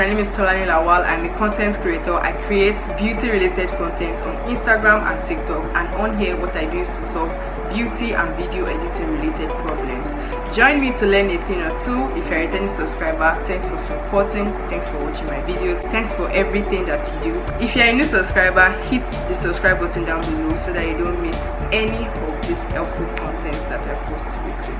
My name is Tolani Lawal. I'm a content creator. I create beauty related content on Instagram and TikTok, and on here what I do is to solve beauty and video editing related problems. Join me to learn a thing or two. If you're a returning subscriber, thanks for supporting, thanks for watching my videos, thanks for everything that you do. If you're a new subscriber, hit the subscribe button down below so that you don't miss any of this helpful content that I post weekly.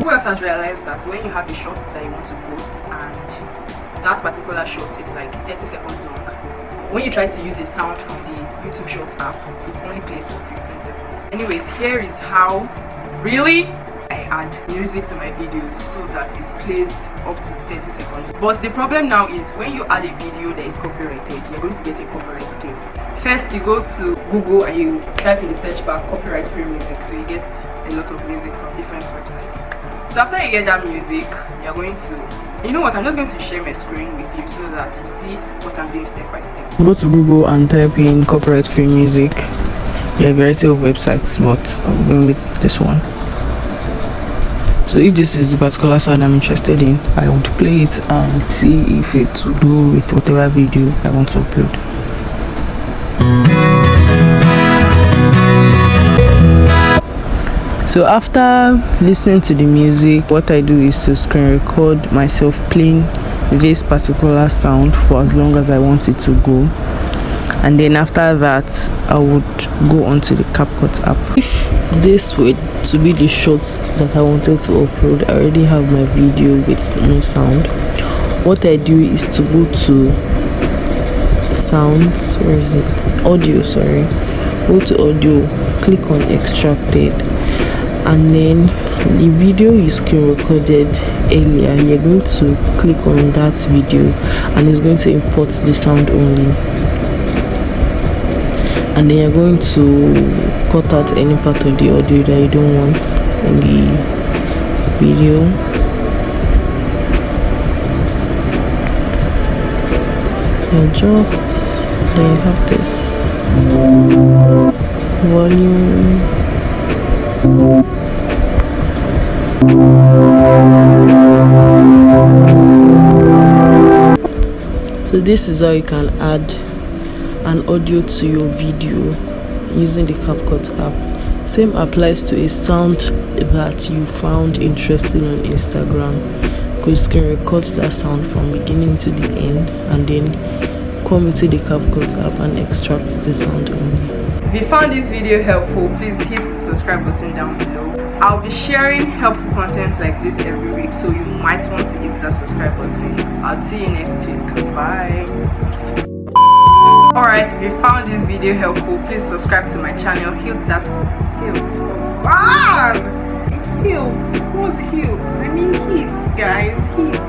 Who else has realized that when you have the shots that you want to post and that particular shot is like 30 seconds long, when you try to use a sound from the YouTube Shorts app, it only plays for 15 seconds. Anyways, here is how I add music to my videos so that it plays up to 30 seconds. But the problem now is when you add a video that is copyrighted, you're going to get a copyright claim. First, you go to Google and you type in the search bar copyright free music, so you get a lot of music from different websites. So after you get that music, you're going to, you know what, I'm just going to share my screen with you so that you see what I'm doing step by step. Go to Google and type in copyright free music. There are a variety of websites, but I'm going with this one. So if this is the particular sound I'm interested in, I would play it and see if it will do with whatever video I want to upload. So after listening to the music, what I do is to screen record myself playing this particular sound for as long as I want it to go, and then after that I would go onto the CapCut app. If this were to be the shots that I wanted to upload, I already have my video with no sound. What I do is to go to sounds, where is it, audio, sorry, go to audio, click on extracted, and then the video you screen recorded earlier, you're going to click on that video and it's going to import the sound only, and then you're going to cut out any part of the audio that you don't want in the video. And just then you have this volume. So this is how you can add an audio to your video using the CapCut app. Same applies to a sound that you found interesting on Instagram. You can record that sound from beginning to the end and then come into the CapCut app and extract the sound only. If you found this video helpful, please hit the subscribe button down below. I'll be sharing helpful contents like this every week, so you might want to hit that subscribe button. I'll see you next week. Bye. Alright, if you found this video helpful, please subscribe to my channel. Oh God! What's healed? I mean heat, guys, heat.